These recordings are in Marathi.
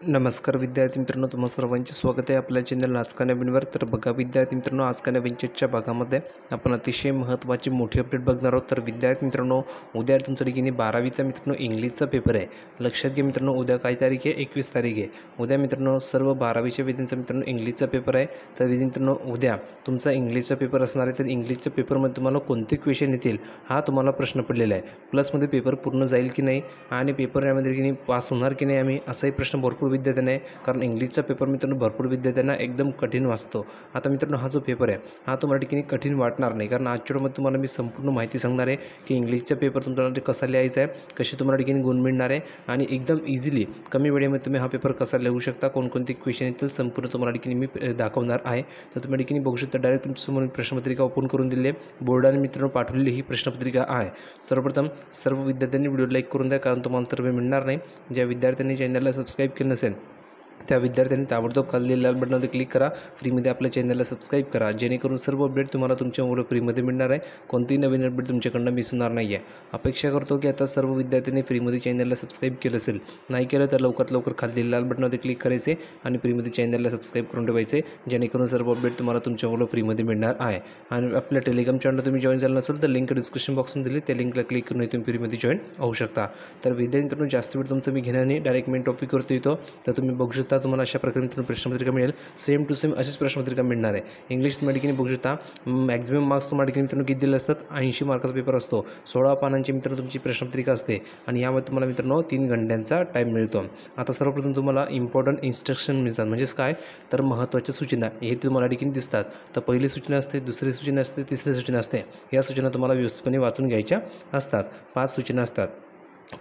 नमस्कार विद्यार्थी मित्रांनो, तुम्हा सर्वांचे स्वागत आहे आपल्या चॅनल आज का नवीनवर. तर बघा विद्यार्थी मित्रांनो, आज का नवीनच्या भागामध्ये आपण अतिशय महत्त्वाची मोठी अपडेट बघणार आहोत. तर विद्यार्थी मित्रांनो, उद्या तुमच्या ठिकाणी 12वीचा मित्रांनो इंग्लिशचा पेपर आहे. लक्षात घ्या मित्रांनो, उद्या काय तारीख आहे? 21 तारीख आहे. उद्या मित्रांनो सर्व 12वीच्या विद्यार्थ्यांचा मित्रांनो इंग्लिशचा पेपर आहे. तर मित्रांनो उद्या तुमचा इंग्लिशचा पेपर असणार आहे. तर इंग्लिशच्या पेपरमध्ये तुम्हाला कोणते क्वेश्चन येतील हा तुम्हाला प्रश्न पडलेला आहे. प्लसमध्ये पेपर पूर्ण जाईल की नाही आणि पेपर यामध्ये की पास होणार की नाही आम्ही, असाही प्रश्न भरपूर विद्यार्थ्यांना आहे. कारण इंग्लिशचा पेपर मित्रांनो भरपूर विद्यार्थ्यांना एकदम कठीण वाटतो. आता मित्रांनो हा जो पेपर आहे हा तुम्हाला ठिकाणी कठीण वाटणार नाही, कारण आजच्या व्हिडिओमध्ये तुम्हाला मी संपूर्ण माहिती सांगणार आहे की इंग्लिशचा पेपर तुम्हाला कसा लिहायचा आहे, कसे तुम्हाला ठिकाणी गुण मिळणार आहे आणि एकदम इझिली कमी वेळेमध्ये तुम्ही हा पेपर कसा लिहू शकता, कोणकोणते क्वेश्चन येतील संपूर्ण तुम्हाला ठिकाणी मी दाखवणार आहे. तर तुम्ही ठिकाणी बघू शकता डायरेक्ट तुमच्यासमोर प्रश्नपत्रिका ओपन करून दिली आहे. बोर्डाने मित्रांनो पाठवलेली ही प्रश्नपत्रिका आहे. सर्वप्रथम सर्व विद्यार्थ्यांनी व्हिडिओ लाईक करून द्या, कारण तुम्हाला तर मिळणार नाही. ज्या विद्यार्थ्यांनी चॅनलला सबस्क्राईब केलं नसेल त्या विद्यार्थ्यांनी ताबडतोब खाली लाल बटनावर क्लिक करा, फ्रीमध्ये आपल्या चॅनलला सबस्क्राईब करा, जेणेकरून सर्व अपडेट तुम्हाला तुमच्या मोबाईल फ्रीमध्ये मिळणार आहे. कोणतीही नवीन अपडेट तुमच्याकडनं मिस होणार नाही आहे. अपेक्षा करतो की आता सर्व विद्यार्थ्यांनी फ्रीमध्ये चॅनलला सबस्क्राईब केलं असेल. नाही केलं तर लवकरात लवकर खाली लाल बटनावर क्लिक करायचे आणि फ्रीमध्ये चॅनलला सबस्क्राईब करून ठेवायचे, जेणेकरून सर्व अपडेट तुम्हाला तुमच्या मोबाईल फ्रीमध्ये मिळणार आहे. आणि आपल्या टेलिग्राम चॅनल तुम्ही जॉईन झाला नसेल तर लिंक डिस्क्रिप्शन बॉक्समध्ये दिली, त्या लिंकला क्लिक करून तुम्ही फ्रीमध्ये जॉईन होऊ शकता. तर विद्यार्थ्यांनो जास्त वेळ तुमचं मी घेणार नाही, डायरेक्ट मेन टॉपिकवरती येतो. तर तुम्ही बघू शकता तुम्हाला अशा प्रकारे प्रश्नपत्रिका मिळेल. सेम टू सेम अशीच प्रश्नपत्रिका मिळणार आहे. इंग्लिश तुम्हाला ठिकाणी बघू शकता मॅक्झिमम मार्क्स तुम्हाला ठिकाणी मित्रांनो किती दिले असतात? 80 मार्काचा पेपर असतो. 16 पानांची मित्रांनो तुमची प्रश्नपत्रिका असते आणि यामध्ये तुम्हाला मित्रांनो 3 घंट्यांचा टाईम मिळतो. आता सर्वप्रथम तुम्हाला इम्पॉर्टंट इन्स्ट्रक्शन मिळतात, म्हणजेच काय तर महत्त्वाच्या सूचना हे तुम्हाला ठिकाणी दिसतात. तर पहिली सूचना असते, दुसरी सूचना असते, तिसरी सूचना असते. या सूचना तुम्हाला व्यवस्थितपणे वाचून घ्यायच्या असतात. 5 सूचना असतात.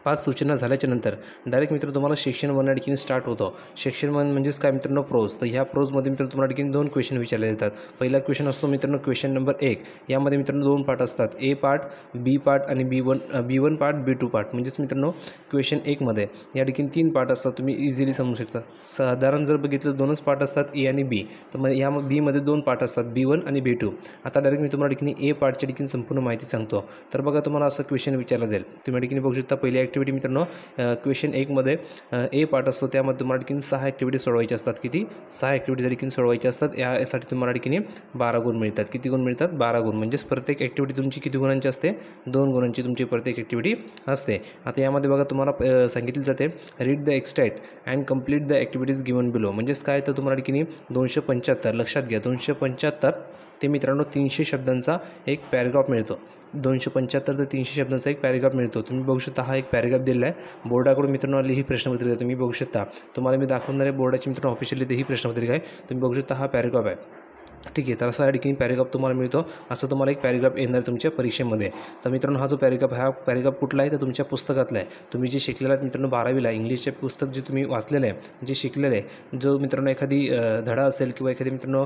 5 सूचना झाल्याच्या नंतर डायरेक्ट मित्र तुम्हाला सेक्शन 1 या ठिकाणी स्टार्ट होतो. सेक्शन 1 म्हणजेच काय मित्रांनो? प्रोज. तर ह्या प्रोजमध्ये मित्रांनो तुम्हाला ठिकाणी 2 क्वेश्चन विचारले जातात. पहिला क्वेश्चन असतो मित्रांनो क्वेश्चन नंबर 1. यामध्ये मित्रांनो 2 पार्ट असतात, ए पार्ट, बी पार्ट आणि बी1 पार्ट, बी2 पार्ट. म्हणजेच मित्रांनो क्वेश्चन 1मध्ये या ठिकाणी 3 पार्ट असतात. तुम्ही इझिली समजू शकता. साधारण जर बघितलं 2च पार्ट असतात, ए आणि बी. तर मग या बीमध्ये 2 पार्ट असतात, बी1 आणि बी2. आता डायरेक्ट मी तुम्हाला ठिकाणी ए पार्टच्या ठिकाणी संपूर्ण माहिती सांगतो. तर बघा तुम्हाला असं क्वेश्चन विचारला जाईल. तुम्ही ठिकाणी बघू शकता पहिली ॲक्टिव्हिटी मित्रांनो क्वेश्चन 1मध्ये ए पार्ट असतो, त्यामध्ये तुम्हाला ठिकाणी 6 ॲक्टिव्हिटी सोडवायच्या असतात. किती? 6 ॲक्टिव्हिटी ठिकाणी सोडवायच्या असतात. यासाठी तुम्हाला ठिकाणी 12 गुण मिळतात. किती गुण मिळतात? 12 गुण. म्हणजेच प्रत्येक ॲक्टिव्हिटी तुमची किती गुणांची असते? 2 गुणांची तुमची प्रत्येक ॲक्टिव्हिटी असते. आता यामध्ये बघा तुम्हाला सांगितले जाते read the extract and complete the activities given below. म्हणजेच काय तर तुम्हाला ठिकाणी 275, लक्षात घ्या 275 ते मित्रांनो 300 शब्दांचा एक पॅरेग्राफ मिळतो. 275 ते 300 शब्दांचा एक पॅरेग्राफ मिळतो. तुम्ही बघू शकता हा एक पॅरेग्राफ दिला आहे बोर्डाकडून मित्रांनो. आली ही प्रश्नपत्रिका तुम्ही बघू शकता. तुम्हाला मी दाखवणार आहे बोर्डाची मित्रांनो ऑफिशियली ही प्रश्नपत्रिका आहे. तुम्ही बघू शकता हा पॅरेग्राफ आहे. ठीक आहे. तर असा या ठिकाणी पॅरेग्राफ तुम्हाला मिळतो. असं तुम्हाला एक पॅरेग्राफ येणार तुमच्या परीक्षेमध्ये. तर मित्रांनो हा जो पॅरेग्राफ हा पॅरेग्राफ कुठला आहे तर तुमच्या पुस्तकातला आहे. तुम्ही जे शिकलेला आहे मित्रांनो 12वीला इंग्लिशचे पुस्तक जे तुम्ही वाचलेलं आहे, जे शिकलेलं आहे, जो मित्रांनो एखादी धडा असेल किंवा एखादी मित्रांनो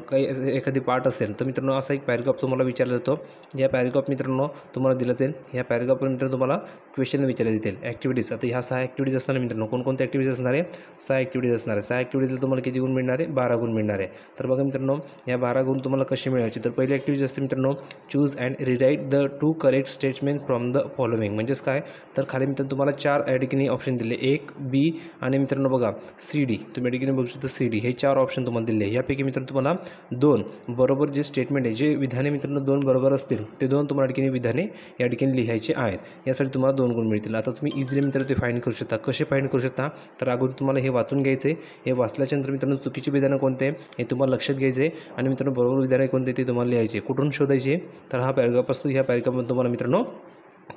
काही एखादी पाठ असेल, तर मित्रांनो असा एक पॅरेग्राफ तुम्हाला विचारला जातो. या पॅरेग्राफ मित्रांनो तुम्हाला दिलं जाईल. या पॅरेग्राफवर मित्रांनो तुम्हाला क्वेश्चन विचारले जातील. ॲक्टिव्हिटीज. आता ह्या 6 ॲक्टिव्हिटीज असणार मित्रांनो. कोणकोणत्या ॲक्टिव्हिटीज असणार आहे? 6 ॲक्टिव्हिटीज असणार आहे. 6 ॲक्टिव्हिटीजला तुम्हाला किती गुण मिळणार आहे? 12 गुण मिळणार आहे. तर बघा मित्रांनो या 12 गुण तुम्हाला कशी मिळवायची? तर पहिली ॲक्टिव्हिटी असते मित्रांनो choose and rewrite the 2 correct statement from the following. म्हणजेच काय तर खाली मित्रांनो तुम्हाला 4 या ठिकाणी ऑप्शन दिले, 1, बी आणि मित्रांनो बघा सी-डी. तुम्ही या ठिकाणी बघू शकता सी-डी हे 4 ऑप्शन तुम्हाला दिले. यापैकी मित्रांनो तुम्हाला 2 बरोबर जे स्टेटमेंट आहे, जे विधाने मित्रांनो 2 बरोबर असतील ते 2 तुम्हाला ठिकाणी विधाने या ठिकाणी लिहायचे आहेत. यासाठी तुम्हाला 2 गुण मिळतील. आता तुम्ही इझिली मित्रांनो ते फाईंड करू शकता. कसे फाईंड करू शकता? तर अगोदर तुम्हाला हे वाचून घ्यायचे. हे वाचल्याच्या नंतर मित्रांनो चुकीचे विधानं कोणते हे तुम्हाला लक्षात घ्यायचे आणि मित्रांनो बरोबर विधान कोणते ते तुम्हाला लिहायचे. कुठून शोधायचे? तर हा पॅरेग्राफ असतो. ह्या पॅरेग्राफमध्ये तुम्हाला मित्रांनो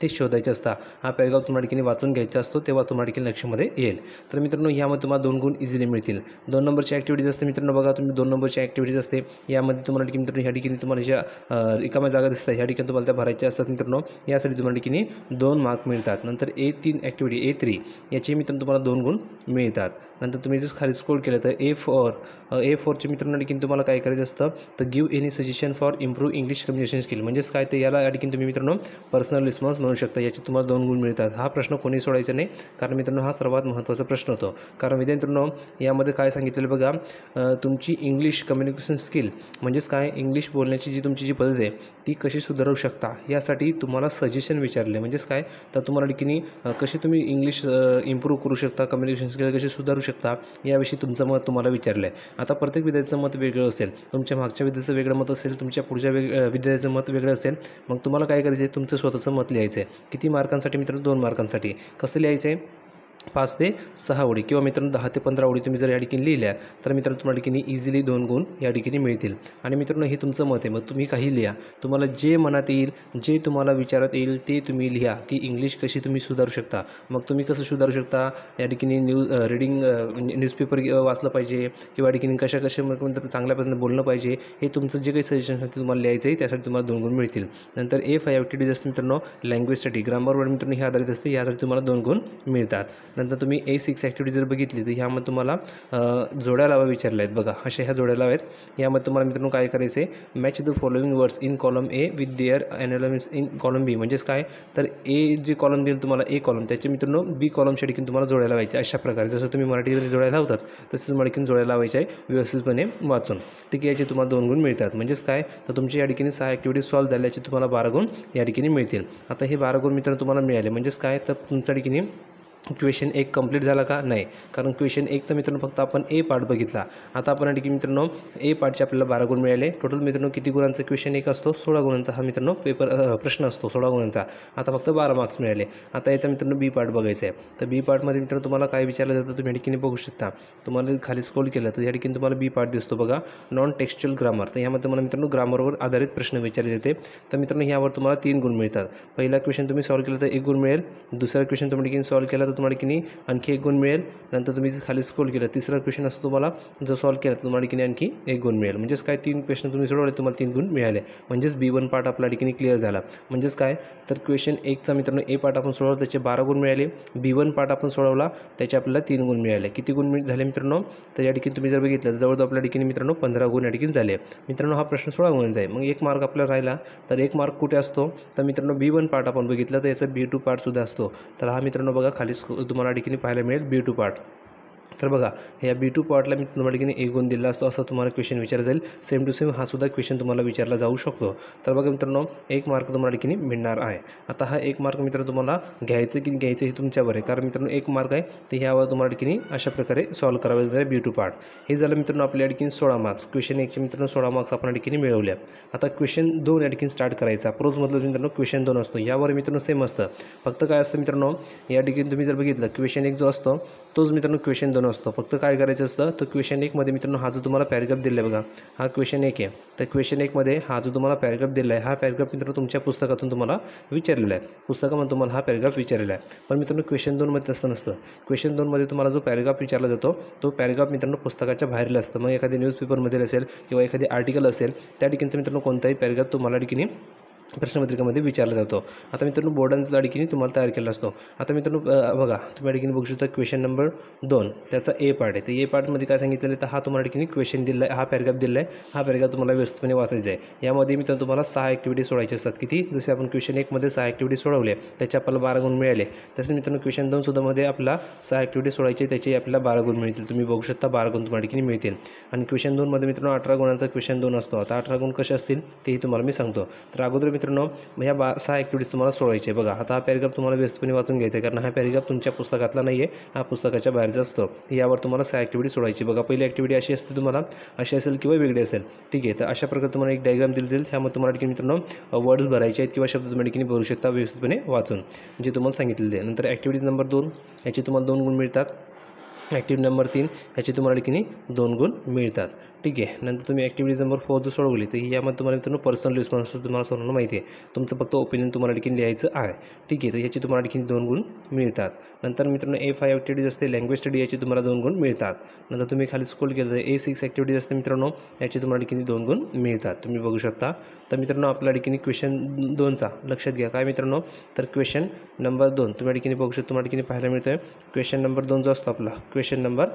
ते शोधायचे असतात. हा पॅरेग्राफ तुम्हाला ठिकाणी वाचून घ्यायचा असतो, तेव्हा तुम्हाला ठिकाणी लक्षामध्ये येईल. तर मित्रांनो ह्यामध्ये तुम्हाला 2 गुण इझिली मिळतील. 2 नंबरची ॲक्टिव्हिटीज असते मित्रांनो. बघा तुम्ही 2 नंबरची ॲक्टिव्हिटीज असते. यामध्ये तुम्हाला ठिकाणी मित्रांनो ह्या ठिकाणी तुम्हाला ज्या रिकाम्या जागा दिसतात ह्या ठिकाणी तुम्हाला त्या भरायच्या असतात मित्रांनो. यासाठी तुम्हाला ठिकाणी 2 मार्क मिळतात. नंतर A3 ॲक्टिव्हिटी A3 याची मित्रांनो तुम्हाला 2 गुण मिळतात. नंतर तुम्ही जर खाली स्क्रोल केलं तर A4चे मित्रांनो ठिकाणी तुम्हाला काय करायचं असतं तर give any suggestion for improve English communication skill. म्हणजेच काय तर याला या ठिकाणी तुम्ही मित्रांनो पर्सनल रिस्पॉन्स परफॉर्मन्स म्हणू शकता, याचे तुम्हाला 2 गुण मिळतात. हा प्रश्न कोणी सोडायचा नाही, कारण मित्रांनो हा सर्वात महत्त्वाचा प्रश्न होतो. कारण मित्रांनो यामध्ये काय सांगितलेलं बघा, तुमची इंग्लिश कम्युनिकेशन स्किल म्हणजेच काय, इंग्लिश बोलण्याची तुमची जी पद्धत आहे ती कशी सुधारू शकता, यासाठी तुम्हाला सजेशन विचारले. म्हणजेच काय, तर तुम्हाला ठिकाणी कशी तुम्ही इंग्लिश इम्प्रूव्ह करू शकता, कम्युनिकेशन स्किल कशी सुधारू शकता, याविषयी तुमचं मत तुम्हाला विचारलं आहे. आता प्रत्येक विद्यार्थ्याचं मत वेगळं असेल, तुमच्या मागच्या विद्यार्थ्याचं वेगळं मत असेल, तुमच्या पुढच्या विद्यार्थ्याचं मत वेगळं असेल. मग तुम्हाला काय करायचं आहे, तुमचं स्वतःचं मत लिहायचं आहे. किती मार्कांसाठी मित्रांनो, 2 मार्कांसाठी. कसं लिहायचं आहे, 5 ते 6 ओळी किंवा मित्रांनो 10 ते 15 ओळी तुम्ही जर या ठिकाणी लिहिल्या तर मित्रांनो तुम्हाला ठिकाणी इझिली 2 गुण या ठिकाणी मिळतील. आणि मित्रांनो हे तुमचं मत आहे, मग तुम्ही काही लिहा, तुम्हाला जे मनात येईल, जे तुम्हाला विचारात येईल ते तुम्ही लिहा, की इंग्लिश कशी तुम्ही सुधारू शकता. मग तुम्ही कसं सुधारू शकता, या ठिकाणी रीडिंग न्यूजपेपर वाचलं पाहिजे किंवा या ठिकाणी कशा चांगल्या पद्धतीने बोलणं पाहिजे, हे तुमचं जे काही सजेशन असेल ते तुम्हाला लिहायचं आहे. त्यासाठी तुम्हाला 2 गुण मिळतील. नंतर A5 ॲक्टिव्हिटीज असते मित्रांनो, लँग्वेजसाठी, ग्रामरवर मित्रांनो हे आधारित असते, यासाठी तुम्हाला 2 गुण मिळतात. नंतर तुम्ही A6 ॲक्टिव्हिटी जर बघितली तर ह्यामध्ये तुम्हाला जोड्या लावा विचारल्या आहेत बघा, अशा ह्या जोड्या लावा आहेत. यामध्ये तुम्हाला मित्रांनो काय करायचं आहे, match the following words in column A with their analogues in column B. म्हणजेच काय, तर A जे कॉलम देईल तुम्हाला, A कॉलम, त्याचे मित्रांनो B कॉलमच्या ठिकाणी तुम्हाला जोड्या लावायच्या. अशा प्रकारे जसं तुम्ही मराठीमध्ये जोड्या लावतात तसं तुम्हाला ठिकाणी जोड्या लावायच्या आहे व्यवस्थितपणे वाचून. ठीक आहे, याचे तुम्हाला 2 गुण मिळतात. म्हणजेच काय, तर तुमची या ठिकाणी 6 ॲक्टिव्हिटीज सॉल्व्ह झाल्याचे तुम्हाला 12 गुण या ठिकाणी मिळतील. आता हे 12 गुण मित्रांनो तुम्हाला मिळाले म्हणजेच काय, तर तुमच्या ठिकाणी क्वेश्चन 1 कंप्लीट झाला का, नाही, कारण क्वेश्चन 1चा मित्रांनो फक्त आपण A पार्ट बघितला. आता आपण या ठिकाणी मित्रांनो A पार्टचे आपल्याला 12 गुण मिळाले. टोटल मित्रांनो किती गुणांचा क्वेश्चन 1 असतो, 16 गुणांचा हा मित्रांनो प्रश्न असतो, 16 गुणांचा. आता फक्त 12 मार्क्स मिळाले. आता याचा मित्रांनो B पार्ट बघायचा आहे. तर B पार्टमध्ये मित्रांनो तुम्हाला काय विचारलं जातं, तुम्ही या ठिकाणी बघू शकता. तुम्हाला खाली स्क्रोल केलं तर या ठिकाणी तुम्हाला B पार्ट दिसतो बघा, नॉन टेक्स्च्युअल ग्रामर. तर यामध्ये तुम्हाला मित्रांनो ग्रामरवर आधारित प्रश्न विचारले जाते. तर मित्रांनो यावर तुम्हाला 3 गुण मिळतात. पहिला क्वेश्चन तुम्ही सॉल्व्ह केला तर 1 गुण मिळेल. दुसरा क्वेश्चन तुम्ही ठिकाणी सॉल्व्ह केला तर तुम्हाला ठिकाणी आणखी 1 गुण मिळेल. नंतर तुम्ही खाली स्क्रोल केलं, तिसरा क्वेश्चन असतो तुम्हाला जर सॉल्व्ह केला तर तुम्हाला ठिकाणी आणखी 1 गुण मिळेल. म्हणजेच काय, 3 क्वेश्चन तुम्ही सोडवले तुम्हाला 3 गुण मिळाले. म्हणजेच B1 पार्ट आपला ठिकाणी क्लिअर झाला. म्हणजेच काय, तर क्वेश्चन 1चा मित्रांनो A पार्ट आपण सोडवला त्याचे 12 गुण मिळाले. B1 पार्ट आपण सोडवला त्याचे आपल्याला 3 गुण मिळाले. किती गुण झाले मित्रांनो, तर या ठिकाणी तुम्ही जर बघितलं तर जवळजवळ आपल्या ठिकाणी मित्रांनो 15 गुण या ठिकाणी झाले. मित्रांनो हा प्रश्न 16 गुणांचा आहे. मग 1 मार्क आपल्याला राहिला, तर 1 मार्क कुठे असतो, तर मित्रांनो B1 पार्ट आपण बघितलं तर याचा B2 पार्टसुद्धा असतो. तर हा मित्रांनो बघा खाली तुम्हाला ठिकाणी पाहायला मिळेल B2 पार्ट. तर बघा या B2 पार्टला मी तुम्हाला ठिकाणी 1 गुण दिला असतो, असं तुम्हाला क्वेश्चन विचारला जाईल. सेम टू सेम हा सुद्धा क्वेश्चन तुम्हाला विचारला जाऊ शकतो. तर बघा मित्रांनो 1 मार्क तुम्हाला ठिकाणी मिळणार आहे. आता हा 1 मार्क मित्रांनो तुम्हाला घ्यायचं की घ्यायचं हे तुमच्यावर आहे, कारण मित्रांनो 1 मार्क आहे तर ह्यावर तुम्हाला ठिकाणी अशा प्रकारे सॉल्व्ह करावे लागेल B2 पार्ट. हे झालं मित्रांनो आपल्या ठिकाणी 16 मार्क्स. क्वेश्चन 1चे मित्रांनो 16 मार्क्स आपण ठिकाणी मिळवल्या. आता क्वेश्चन 2 या ठिकाणी स्टार्ट करायचा. प्रोजमधलं मित्रांनो क्वेश्चन 2 असतो, यावर मित्रांनो सेम असतं. फक्त काय असतं मित्रांनो, या ठिकाणी तुम्ही जर बघितलं क्वेश्चन 1 जो असतो तोच मित्रांनो क्वेश्चन 2 असतो. फक्त काय करायचं असतं, तर क्वेश्चन 1 मध्ये मित्रांनो हा जो तुम्हाला पॅराग्राफ दिला आहे बघा, हा क्वेश्चन 1 आहे. तर क्वेश्चन 1 मध्ये हा जो तुम्हाला पॅराग्राफ दिला आहे, हा पॅराग्राफ मित्रांनो तुमच्या पुस्तकातून तुम्हाला विचारलेला आहे. पुस्तकामध्ये तुम्हाला हा पॅराग्राफ विचारलेला आहे. पण मित्रांनो क्वेश्चन 2 मध्ये तसं नसतं. क्वेश्चन 2 मध्ये तुम्हाला जो पॅराग्राफ विचारला जातो तो पॅराग्राफ मित्रांनो पुस्तकाच्या बाहेरला असतं. मग एखादी न्यूजपेपरमध्ये असेल किंवा एखादी आर्टिकल असेल, त्या ठिकाणचं मित्रांनो कोणताही पॅराग्राफ तुम्हाला ठिकाणी प्रश्नपत्रिकेमध्ये विचारला जातो. आता मित्रांनो बोर्डाने त्या ठिकाणी तुम्हाला तयार केला असतो. आता मित्रांनो बघा तुम्ही या ठिकाणी बघू शकता क्वेश्चन नंबर 2 त्याचा A पार्ट आहे. तर A पार्टमध्ये काय सांगितलेलं आहे, तर हा तुम्हाला ठिकाणी क्वेश्चन दिला आहे, हा पॅराग्राफ दिला आहे, हा पॅराग्राफ तुम्हाला व्यवस्थितपणे वाचायचा आहे. यामध्ये मित्रांनो तुम्हाला 6 ॲक्टिव्हिटी सोडायचे असतात. किती, जसे आपण क्वेश्चन 1 मध्ये 6 ॲक्टिव्हिटी सोडवले त्याचे आपल्याला 12 गुण मिळाले, तसेच मित्रांनो क्वेश्चन 2 सुद्धा मध्ये आपला 6 ॲक्टिव्हिटी सोडायचे त्याचे आपल्याला 12 गुण मिळतील. तुम्ही बघू शकता 12 गुण तुम्हाला ठिकाणी मिळतील. आणि क्वेश्चन 2 मध्ये मित्रांनो 18 गुणांचा क्वेश्चन 2 असतो. आता 18 गुण कसे असतील तेही तुम्हाला मी सांगतो. तर अगोदर मित्रांनो ह्या 6 ॲक्टिव्हिटीज तुम्हाला सोडवायचे. बघा आता हा पॅराग्राफ तुम्हाला व्यवस्थितपणे वाचून घ्यायचा आहे, कारण हा पॅराग्राफ तुमच्या पुस्तकातला नाही आहे, हा पुस्तकाच्या बाहेरचा असतो. यावर तुम्हाला 6 ॲक्टिव्हिटी सोडायची. बघा पहिली ॲक्टिव्हिटी अशी असते, तुम्हाला अशी असेल किंवा वेगळी असेल. ठीक आहे, तर अशा प्रकारे तुम्हाला एक डायग्राम दिली जाईल. त्यामध्ये तुम्हाला ठिकाणी मित्रांनो वर्ड्स भरायचे आहेत किंवा शब्द तुम्ही ठिकाणी भरू शकता व्यवस्थितपणे वाचून, जे तुम्हाला सांगितलेले आहे. नंतर ॲक्टिव्हिटीज नंबर 2 याची तुम्हाला 2 गुण मिळतात. ॲक्टिव्हिटी नंबर 3 याची तुम्हाला ठिकाणी 2 गुण मिळतात. ठीक आहे, नंतर तुम्ही ॲक्टिव्हिटी नंबर 4 जो सोडवली तर यामध्ये तुम्हाला मित्रांनो पर्सनल रिस्पॉन्स तुम्हाला सर्वांना माहिती आहे, तुमचं फक्त ओपिनियन तुम्हाला ठिकाणी लिहायचं आहे. ठीक आहे, तर याची तुम्हाला ठिकाणी 2 गुण मिळतात. नंतर मित्रांनो A5 ॲक्टिव्हिटीज असते लँग्वेज स्टडी, याची तुम्हाला 2 गुण मिळतात. नंतर तुम्ही खाली स्क्रोल केलं तर A6 ॲक्टिव्हिटीज असते मित्रांनो, याची तुम्हाला ठिकाणी 2 गुण मिळतात. तुम्ही बघू शकता. तर मित्रांनो आपल्या ठिकाणी क्वेश्चन 2चा लक्षात घ्या काय मित्रांनो, तर क्वेश्चन नंबर 2 तुम्ही ठिकाणी बघू शकता, तुम्हाला ठिकाणी पाहायला मिळतो आहे. क्वेश्चन नंबर 2 जो असतो आपला क्वेश्चन नंबर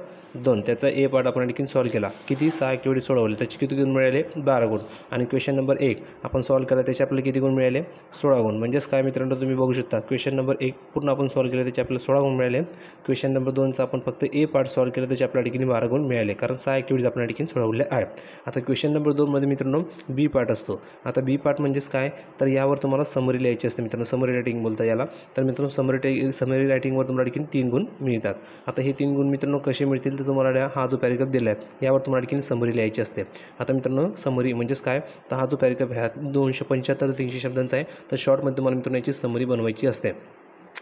2 त्याचा ए पार्ट आपण आणखीन सॉल्व केला. किती 6 ॲक्टिव्हिटी सोडवले, त्याचे किती गुण मिळाले 12 गुण. आणि क्वेश्चन नंबर 1 आपण सॉल्व केला, त्याचे आपल्याला किती गुण मिळाले 16 गुण. म्हणजेच काय मित्रांनो तुम्ही बघू शकता क्वेश्चन नंबर 1 पूर्ण आपण सॉल्व केलं त्याचे आपल्याला 16 गुण मिळाले. क्वेश्चन नंबर 2चा आपण फक्त ए पार्ट सॉल्व केला त्याचे आपल्या ठिकाणी 12 गुण मिळाले, कारण 6 ॲक्टिव्हिटीज आपण ठिकाणी सोडवले आहे. आता क्वेश्चन नंबर 2मध्ये मित्रांनो बी पार्ट असतो. आता बी पार्ट म्हणजेच काय, तर यावर तुम्हाला समरी लिहायची असते मित्रांनो, समरी रायटिंग बोलता याला. तर मित्रांनो समरी रायटिंगवर तुम्हाला ठिकाणी 3 गुण मिळतात. आता हे 3 गुण मित्रांनो कसे मिळतील, तर तुम्हाला हा जो पॅरेग्राफ दिला आहे यावर तुम्हाला ठिकाणी समरी लिहायची असते. आता मित्रांनो समरी म्हणजेच काय, तर हा जो पॅरेग्राफ आहे 275 ते 300 शब्दांचा आहे. तर शॉर्टमध्ये तुम्हाला मित्रांनो याची समरी बनवायची असते.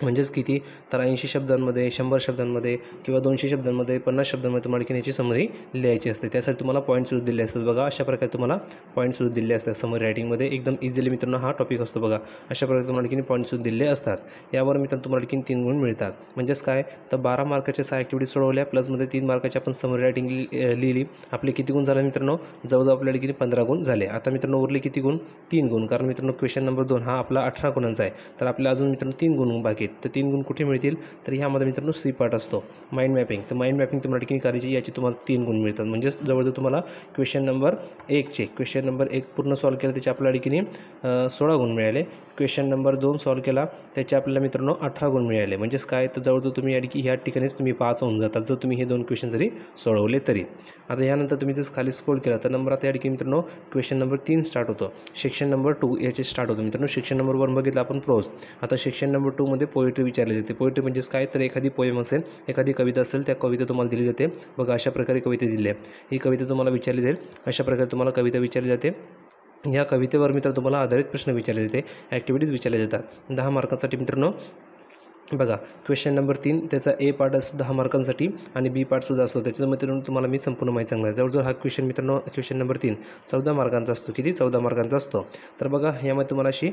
म्हणजेच किती, तर 80 शब्दांमध्ये, 100 शब्दांमध्ये किंवा 200 शब्दांमध्ये, 50 शब्दांमध्ये तुम्हाला की याची समरी लिहायची असते. त्यासाठी तुम्हाला पॉईंट्स दिले असतात. बघा अशा प्रकारे तुम्हाला पॉईंट्स दिले असतात समरी रायटिंगमध्ये. एकदम इझिली मित्रांनो हा टॉपिक असतो. बघा अशा प्रकारे तुम्हाला की पॉईंट्स दिले असतात. यावर मित्रांनो तुम्हाला की 3 गुण मिळतात. म्हणजेच काय, तर 12 मार्काच्या 6 ॲक्टिव्हिटीज सोडवल्या प्लसमध्ये 3 मार्काची आपण समरी रायटिंग लिहिली. आपले किती गुण झाले मित्रांनो, जवळजवळ आपल्या ठिकाणी 15 गुण झाले. आता मित्रांनो उरले किती गुण, 3 गुण. कारण मित्रांनो क्वेश्चन नंबर 2 हा आपला 18 गुणांचा आहे. तर आपल्याला अजून मित्रांनो 3 गुण बाकी आहेत. तर 3 गुण कुठे मिळतील, तर ह्यामध्ये मित्रांनो सी पार्ट असतो माइंड मॅपिंग. तर माइंड मॅपिंग तुम्हाला ठिकाणी करायची, याची तुम्हाला 3 गुण मिळतात. म्हणजेच जवळजवळ तुम्हाला क्वेश्चन नंबर 1 पूर्ण सॉल्व केलं त्याचे आपल्या ठिकाणी 16 गुण मिळाले. क्वेश्चन नंबर 2 सॉल्व केला त्याचे आपल्याला मित्रांनो 18 गुण मिळाले. म्हणजेच काय, तर जवळजवळ तुम्ही ह्या ठिकाणीच तुम्ही पास होऊन जातात जर तुम्ही हे 2 क्वेश्चन जरी सोडवले तरी. आता यानंतर तुम्ही जर खाली स्क्रोल केला तर नंबर आता या ठिकाणी मित्रांनो क्वेश्चन नंबर 3 स्टार्ट होतो. सेक्शन नंबर 2 याचे स्टार्ट होतो मित्रांनो. सेक्शन नंबर 1 बघितलं आपण प्रोज. आता सेक्शन नंबर 2 मध्ये पोएट्री विचारली जाते. पोएट्री म्हणजेच काय, तर एखादी पोएम असेल, एखादी कविता असेल, त्या कविता तुम्हाला दिली जाते. बघा अशा प्रकारे कविता दिली आहे. ही कविता तुम्हाला विचारली जाईल. अशा प्रकारे तुम्हाला कविता विचारली जाते. या कवितेवर मित्र तुम्हाला आधारित प्रश्न विचारले जाते, ॲक्टिव्हिटीज विचारल्या जातात 10 मार्कांसाठी मित्रांनो. बघा क्वेश्चन नंबर 3 त्याचा ए पार्ट असतो 10 मार्कांसाठी आणि बी पार्टसुद्धा असतो. त्याच्यामध्ये तुम्हाला मी संपूर्ण माहिती सांगणार. जवळजवळ हा क्वेश्चन मित्रांनो क्वेश्चन नंबर 3 14 मार्कांचा असतो. किती, 14 मार्कांचा असतो. तर बघा यामध्ये तुम्हाला अशी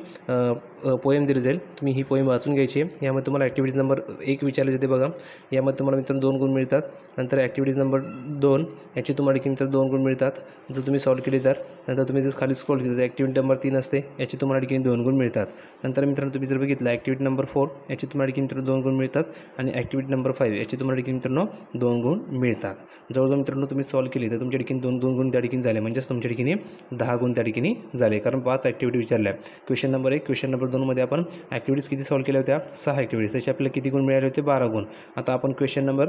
पोएम दिली जाईल. तुम्ही ही पोएम वाचून घ्यायची आहे. यामध्ये तुम्हाला ॲक्टिव्हिटीज नंबर 1 विचारली जाते. बघा यामध्ये तुम्हाला मित्रांनो 2 गुण मिळतात. नंतर ॲक्टिव्हिटीज नंबर 2 याची तुम्हाला की मित्र 2 गुण मिळतात जर तुम्ही सॉल्व केली तर. नंतर तुम्ही जर खाली स्क्रॉल केली तर ॲक्टिव्हिटी नंबर 3 असते, याची तुम्हाला ठिकाणी 2 गुण मिळतात. नंतर मित्रांनो तुम्ही जर बघितलं ॲक्टिव्हिटी नंबर 4 याची तुम्हाला ठिकाणी 2 गुण मिळतात आणि ॲक्टिव्हिटी नंबर 5 याची तुम्हाला ठिकाणी मित्रांनो 2 गुण मिळतात. जवळजवळ मित्रांनो तुम्ही सॉल्व केली तर तुमच्या ठिकाणी 2 गुण त्या ठिकाणी झाले. म्हणजेच तुमच्या ठिकाणी 10 गुण त्या ठिकाणी झाले, कारण 5 ॲक्टिव्हिटी विचारल्या. क्वेश्चन नंबर 1 क्वेश्चन नंबर 2 मध्ये आपण ॲक्टिव्हिटीज किती सॉल्व केल्या होत्या, 6 ॲक्टिव्हिटीज. त्याचे आपल्याला किती गुण मिळाले होते, 12 गुण. आता आपण क्वेश्चन नंबर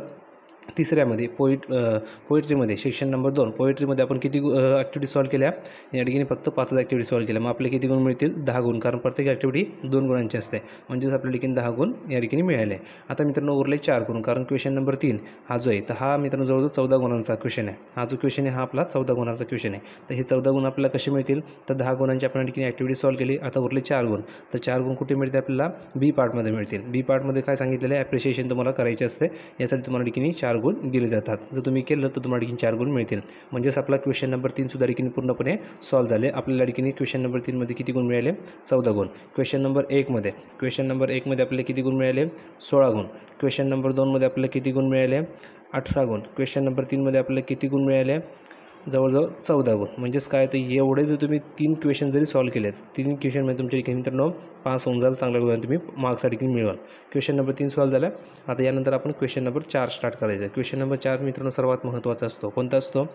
3मध्ये पोएट्रीमध्ये सेक्शन नंबर 2 पोएट्रीमध्ये आपण किती ॲक्टिव्हिटी सॉल्व केल्या, या ठिकाणी फक्त 5 ॲक्टिव्हिटी सॉल्व केल्या. मग आपले किती गुण मिळतील, 10 गुण, कारण प्रत्येक ॲक्टिव्हिटी 2 गुणांची असते. म्हणजेच आपल्या ठिकाणी 10 गुण या ठिकाणी मिळाले. आता मित्रांनो उरले 4 गुण, कारण क्वेश्चन नंबर 3 हा जो आहे तर हा मित्रांनो जवळजवळ 14 गुणांचा क्वेश्चन आहे. हा जो क्वेश्चन आहे हा आपला 14 गुणांचा क्वेश्चन आहे. तर हे 14 गुण आपल्याला कसे मिळतील, तर 10 गुणांची आपण ठिकाणी ॲक्टिव्हिटी सॉल्व केली. आता उरले 4 गुण. तर 4 गुण कुठे मिळते आपल्याला, बी पार्टमध्ये मिळतील. बी पार्टमध्ये काय सांगितलेलं आहे, ॲप्रिशिएशन तुम्हाला करायचे असते. यासाठी तुम्हाला ठिकाणी 4 गुण दिले जातात. जर तुम्ही केलं तर तुम्हाला ठिकाणी 4 गुण मिळतील. म्हणजेच आपला क्वेश्चन नंबर 3 सुद्धा ठिकाणी पूर्णपणे सॉल्व झाले. आपल्याला ठिकाणी क्वेश्चन नंबर 3 मध्ये किती गुण मिळाले, 14 गुण. क्वेश्चन नंबर 1 मध्ये आपल्याला किती गुण मिळाले, 16 गुण. क्वेश्चन नंबर 2 मध्ये आपल्याला किती गुण मिळाले, 18 गुण. क्वेश्चन नंबर 3 मध्ये आपल्याला किती गुण मिळाले, जवळजवळ 14 गुण. म्हणजेच काय, तर एवढे जर तुम्ही 3 क्वेश्चन जरी सॉल्व केलेत, 3 क्वेश्चनमध्ये तुमच्या ठिकाणी मित्रांनो पास होऊन जाल, चांगल्या गुणांनी तुम्ही मार्क्स ठिकाणी मिळवाल. क्वेश्चन नंबर 3 सॉल्व झाला. आता यानंतर आपण क्वेश्चन नंबर 4 स्टार्ट करायचं आहे. क्वेश्चन नंबर 4 मित्रांनो सर्वात महत्त्वाचा असतो. कोणता असतो,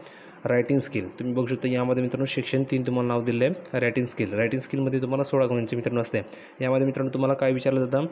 रायटिंग स्किल. तुम्ही बघू शकता यामध्ये मित्रांनो सेक्शन 3 तुम्हाला नाव दिलं आहे रायटिंग स्किल. रायटिंग स्किलमध्ये तुम्हाला 16 गुणांचे मित्रांनो असते. यामध्ये मित्रांनो तुम्हाला काय विचारलं जातं,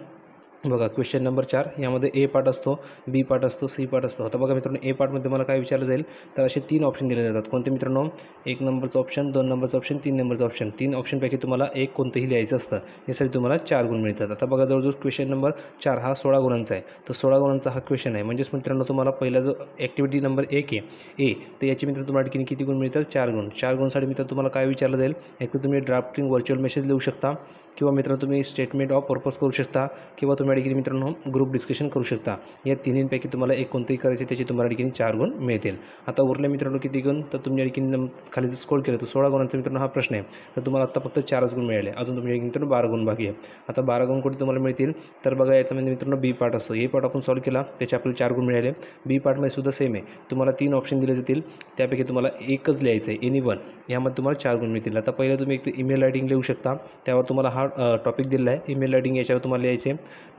बघा क्वेश्चन नंबर 4 यामध्ये ए पार्ट असतो, बी पार्ट असतो, सी पार्ट असतो. आता बघा मित्रांनो ए पार्टमध्ये मला काय विचारलं जाईल, तर असे 3 ऑप्शन दिले जातात. कोणते मित्रांनो, 1 नंबरचं ऑप्शन, 2 नंबरचं ऑप्शन, 3 नंबरचं ऑप्शन. 3 ऑप्शनपैकी तुम्हाला एक कोणतंही लिहायचं असतं. यासाठी तुम्हाला 4 गुण मिळतात. आता बघा जवळजवळ क्वेश्चन नंबर 4 हा 16 गुणांचा आहे. तर 16 गुणांचा हा क्वेश्चन आहे. म्हणजेच मित्रांनो तुम्हाला पहिला जो ॲक्टिव्हिटी नंबर 1 आहे ए, तर याची मित्र तुम्हाला ठिकाणी किती गुण मिळतात, 4 गुण. 4 गुणसाठी मित्र तुम्हाला काय विचारलं जाईल, एक तर तुम्ही ड्राफ्टिंग व्हर्च्युअल मेसेज लिहू शकता, किंवा मित्रांनो तुम्ही स्टेटमेंट ऑफ पर्पज करू शकता, किंवा तुम्ही ठिकाणी मित्रांनो ग्रुप डिस्कशन करू शकता. या तिन्हींपैकी तुम्हाला एक कोणतेही करायचे, त्याची तुम्हाला ठिकाणी 4 गुण मिळतील. आता उरले मित्रांनो किती गुण, तर तुमच्या ठिकाणी खाली जर स्क्रोल केलं तर 16 गुणांचा मित्रांनो हा प्रश्न आहे. तर तुम्हाला आता फक्त 4च गुण मिळाले. अजून तुमच्या ठिकाणी मित्रांनो 12 गुण बाकी आहे. आता 12 गुण कुठे तुम्हाला मिळतील, तर बघा याच्यामध्ये मित्रांनो बी पार्ट असतो. ए पार्ट आपण सॉल्व केला, त्याचे आपल्याला 4 गुण मिळाले. बी पार्टमध्ये सुद्धा सेम आहे. तुम्हाला 3 ऑप्शन दिले जातील, त्यापैकी तुम्हाला एकच लिहायचं आहे, एनी वन. यामध्ये तुम्हाला 4 गुण मिळतील. आता पहिलं तुम्ही एक ईमेल रायटिंग लिहू शकता, त्यावर तुम्हाला हा टॉपिक दिला आहे ईमेल रायटिंग, याच्यावर तुम्हाला लिहायचे.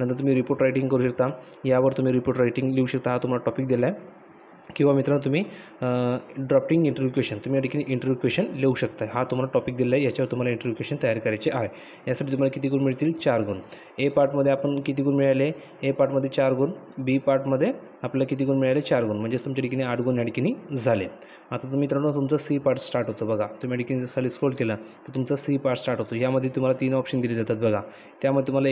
नंतर तुम्ही रिपोर्ट रायटिंग करू शकता, यावर तुम्ही रिपोर्ट रायटिंग लिहू शकता, हा तुम्हाला टॉपिक दिला आहे. किंवा मित्रांनो तुम्ही ड्राफ्टिंग इंटरव्ह्यू क्वेश्चन, तुम्ही या ठिकाणी इंटरव्ह्यू क्वेश्चन लिहू शकता, हा तुम्हाला टॉपिक दिला आहे, याच्यावर तुम्हाला इंटरव्ह्यू क्वेश्चन तयार करायचे आहे. यासाठी तुम्हाला किती गुण मिळतील? 4 गुण. ए पार्टमध्ये आपण किती गुण मिळाले? ए पार्टमध्ये 4 गुण, बी पार्टमध्ये आपल्याला किती गुण मिळाले? 4 गुण, म्हणजेच तुमच्या ठिकाणी 8 गुण या ठिकाणी झाले. आता तुम्ही मित्रांनो तुमचा सी पार्ट स्टार्ट होतो बघा, तुम्ही या ठिकाणी खाली स्क्रोल केला तर तुमचा सी पार्ट स्टार्ट होतो. यामध्ये तुम्हाला 3 ऑप्शन दिले जातात बघा, त्यामध्ये तुम्हाला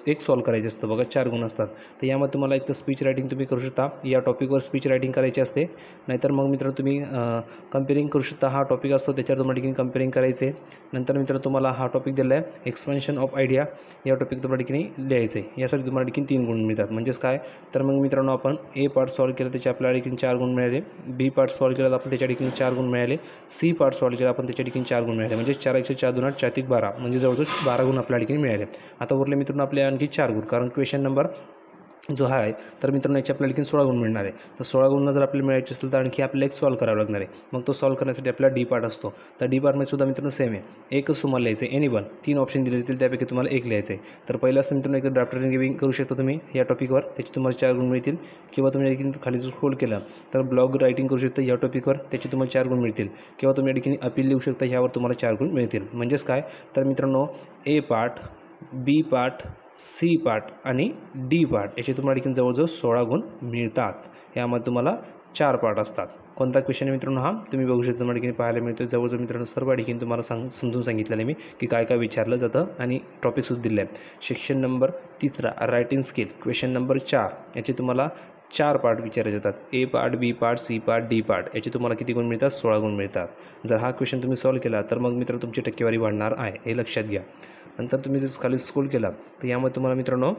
एक सॉल्व करायचे असतं बघा, 4 गुण असतात. तर यामध्ये तुम्हाला एक तर स्पीच रायटिंग तुम्ही करू शकता, या टॉपिकवर स्पीच रायटिंग करायची असते. नाहीतर मग मित्रांनो तुम्ही कंपेअरिंग करू शकता, हा टॉपिक असतो त्याच्यावर तुम्हाला ठिकाणी कंपेअरिंग करायचे. नंतर मित्रांनो तुम्हाला हा टॉपिक दिला आहे एक्सपेन्शन ऑफ आयडिया, या टॉपिक तुम्हाला ठिकाणी लिहायचं आहे. यासाठी तुम्हाला ठिकाणी 3 गुण मिळतात. म्हणजेच काय तर मग मित्रांनो आपण ए पार्ट सॉल्व केला त्याच्या आपल्याला ठिकाणी 4 गुण मिळाले, बी पार्ट सॉल्व केला तर आपण त्याच्या ठिकाणी 4 गुण मिळाले, सी पार्ट सॉल्व केला आपण त्याच्या ठिकाणी 4 गुण मिळाले. म्हणजे 4 × 4 = 4 × 12, म्हणजे जवळजवळ 12 गुण आपल्या ठिकाणी मिळाले. आता उरले मित्रांनो आपले आणखी 4 गुण, कारण क्वेश्चन नंबर जो आहे तर मित्रांनो याची आपल्याला ठिकाणी 16 गुण मिळणार आहे. तर 16 गुण जर आपल्याला मिळायचे असेल तर आणखी आपल्याला एक सॉल्व करावं लागणार आहे. मग तो सॉल्व करण्यासाठी आपल्याला डी पार्ट असतो. तर डी पार्टमध्ये सुद्धा मित्रांनो सेम आहे, एकच तुम्हाला लिहायचं आहे, एनी वन. 3 ऑप्शन दिले जातील त्यापैकी तुम्हाला एक लिहायचं आहे. तर पहिलं असं मित्रांनो एक ड्राफ्ट रिव्हिंग करू शकता तुम्ही या टॉपिकवर, त्याची तुम्हाला 4 गुण मिळतील. किंवा तुम्ही या खाली स्क्रोल केला तर ब्लॉग रायटिंग करू शकता या टॉपिकवर, त्याची तुम्हाला 4 गुण मिळतील. किंवा तुम्ही या ठिकाणी अपील लिहू शकता, ह्यावर तुम्हाला 4 गुण मिळतील. म्हणजेच काय तर मित्रांनो ए part, B part, C part आणि डी पार्ट याचे तुम्हाला ठिकाणी जवळजवळ 16 गुण मिळतात. यामध्ये तुम्हाला 4 पार्ट असतात. कोणता क्वेश्चन आहे मित्रांनो? हा तुम्ही बघू शकता तुम्हाला ठिकाणी पाहायला मिळतो. जवळजवळ मित्रांनो सर्व ठिकाणी तुम्हाला समजून सांगितलेलं आहे मी की काय काय विचारलं जातं आणि टॉपिकसुद्धा दिले आहे. Section number 3 writing skill, question number 4 याचे तुम्हाला 4 पार्ट विचारले जातात. A part, B part, C part, D part याचे तुम्हाला किती गुण मिळतात? 16 गुण मिळतात. जर हा क्वेश्चन तुम्ही सॉल्व केला तर मग मित्रांनो तुमची टक्केवारी वाढणार आहे, हे लक्षात घ्या. नंतर तुम्ही जर खाली स्क्रोल केला तर यामध्ये तुम्हाला मित्रांनो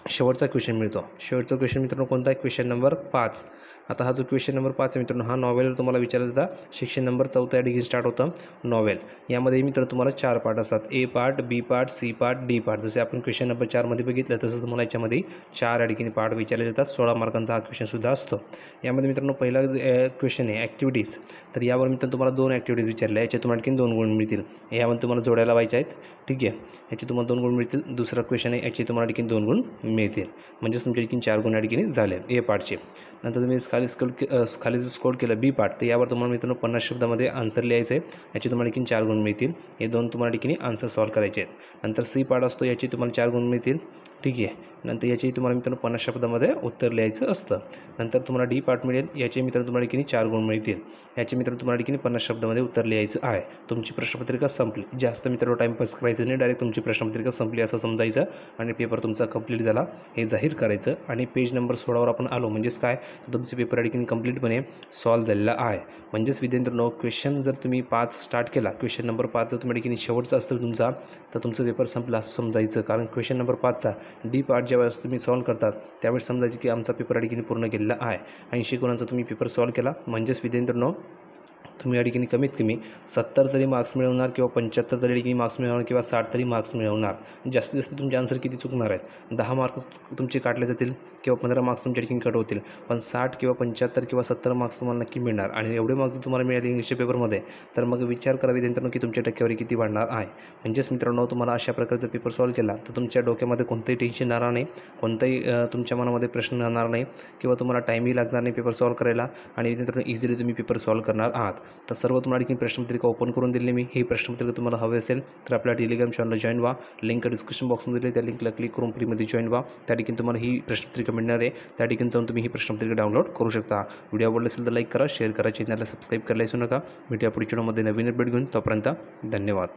शेवटचा क्वेश्चन मिळतो. शेवटचा क्वेश्चन मित्रांनो कोणता आहे? Question number 5. आता हा जो क्वेश्चन नंबर 5 आहे मित्रांनो, हा नॉवेलवर तुम्हाला विचारला जाता. सेक्शन नंबर 4 या ठिकाणी स्टार्ट होतं नॉवेल. यामध्ये मित्रांनो तुम्हाला 4 पार्ट असतात, A part, B part, C part, D part. जसे आपण क्वेश्चन नंबर 4मध्ये बघितलं तसं तुम्हाला याच्यामध्ये 4 या ठिकाणी पार्ट विचारले जातात. 16 मार्कांचा हा क्वेश्चनसुद्धा असतो. यामध्ये मित्रांनो पहिला क्वेश्चन आहे ॲक्टिव्हिटीज. तर यावर मित्रांनो तुम्हाला 2 ॲक्टिव्हिटीज विचारल्या, याचे तुम्हाला आणखी 2 गुण मिळतील. यामध्ये तुम्हाला जोड्या लावायच्या आहेत, ठीक आहे, याचे तुम्हाला 2 गुण मिळतील. दुसरा क्वेश्चन आहे, याचे तुम्हाला आणखी 2 गुण मिळतील. म्हणजेच तुमच्या ठिकाणी 4 गुण या ठिकाणी झाले ए पार्टचे. नंतर तुम्ही खाली स्क्रोल केलं बी पार्ट, तर यावर तुम्हाला मित्रांनो 50 शब्दामध्ये आन्सर लिहायचं आहे, याचे तुम्हाला ठिकाणी 4 गुण मिळतील. हे 2 तुम्हाला ठिकाणी आन्सर सॉल्व करायचे आहेत. नंतर सी पार्ट असतो, याची तुम्हाला 4 गुण मिळतील, ठीक आहे. नंतर याची तुम्हाला मित्रांनो 50 शब्दामध्ये उत्तर लिहायचं असतं. नंतर तुम्हाला डी पार्ट मिळेल, याचे मित्रांनो तुम्हाला ठिकाणी 4 गुण मिळतील. याचे मित्रांनो तुम्हाला ठिकाणी 50 शब्दामध्ये उत्तर लिहायचं आहे. तुमची प्रश्नपत्रिका संपली. जास्त मित्रांनो टाईमपास करायचं नाही, डायरेक्ट तुमची प्रश्नपत्रिका संपली असं समजायचं आणि पेपर तुमचा कंप्लीट झाला हे जाहीर करायचं. आणि पेज नंबर 16वर आपण आलो, म्हणजेच काय तर तुमचे पेपर या ठिकाणी कंप्लीटपणे सॉल्व झालेला आहे. म्हणजेच विद्यार्थ्यांनो क्वेश्चन जर तुम्ही 5 स्टार्ट केला, क्वेश्चन नंबर 5 जर तुम्हाला ठिकाणी शेवटचा असेल तुमचा, तर तुमचं पेपर संपला असं समजायचं. कारण क्वेश्चन नंबर 5चा डी पार्ट ज्यावेळेस तुम्ही सॉल्व करतात त्यावेळेस समजायचं की आमचा पेपर या ठिकाणी पूर्ण केलेला आहे. 80 गुणांचा तुम्ही पेपर सॉल्व केला. म्हणजेच विद्यार्थ्यांनो तुम्ही या ठिकाणी कमीत कमी 70 तरी मार्क्स मिळवणार किंवा 75 तरी ठिकाणी मार्क्स मिळवणार किंवा 60 तरी मार्क्स मिळवणार. जास्तीत जास्त तुमचे आन्सर किती चुकणार आहेत? 10 मार्क्स तुमचे काटले जातील किंवा 15 मार्क्स तुमच्या ठिकाणी कट होतील, पण 60 किंवा 75 किंवा 70 मार्क्स तुम्हाला नक्की मिळणार. आणि एवढे मार्क्स जर तुम्हाला मिळाले इंग्लिशच्या पेपरमध्ये तर मग विचार करा विद्यार्थ्यांनो की तुमच्या टक्केवारी किती वाढणार आहे. म्हणजेच मित्रांनो तुम्हाला अशा प्रकारचा पेपर सॉल्व केला तर तुमच्या डोक्यामध्ये कोणतंही टेन्शन येणार नाही, कोणताही तुमच्या मनामध्ये प्रश्न राहणार नाही किंवा तुम्हाला टाईमही लागणार नाही पेपर सॉल्व करायला. आणि विद्यार्थ्यांनो इझिली तुम्ही पेपर सॉल्व करणार आहात. तर सर्व तुम्हाला ठिकाणी प्रश्नपत्रिका ओपन करून दिली मी. ही प्रश्नपत्रिका तुम्हाला हवी असेल तर आपल्या टेलिग्राम चॅनलला जॉईन व्हा. लिंक डिस्क्रिप्शन बॉक्समध्ये दिली, त्या लिंकला क्लिक करून फ्रीमध्ये जॉईन व्हा. त्या ठिकाणी तुम्हाला ही प्रश्नपत्रिका मिळणार आहे. त्या ठिकाणी जाऊन तुम्ही ही प्रश्नपत्रिका डाउनलोड करू शकता. व्हिडिओ आवडला असेल तर लाईक करा, शेअर करा, चॅनलला सबस्क्राईब करायला विसरू नका. भेटूया पुढच्या व्हिडिओमध्ये नवीन अपडेट घेऊन. तोपर्यंत धन्यवाद.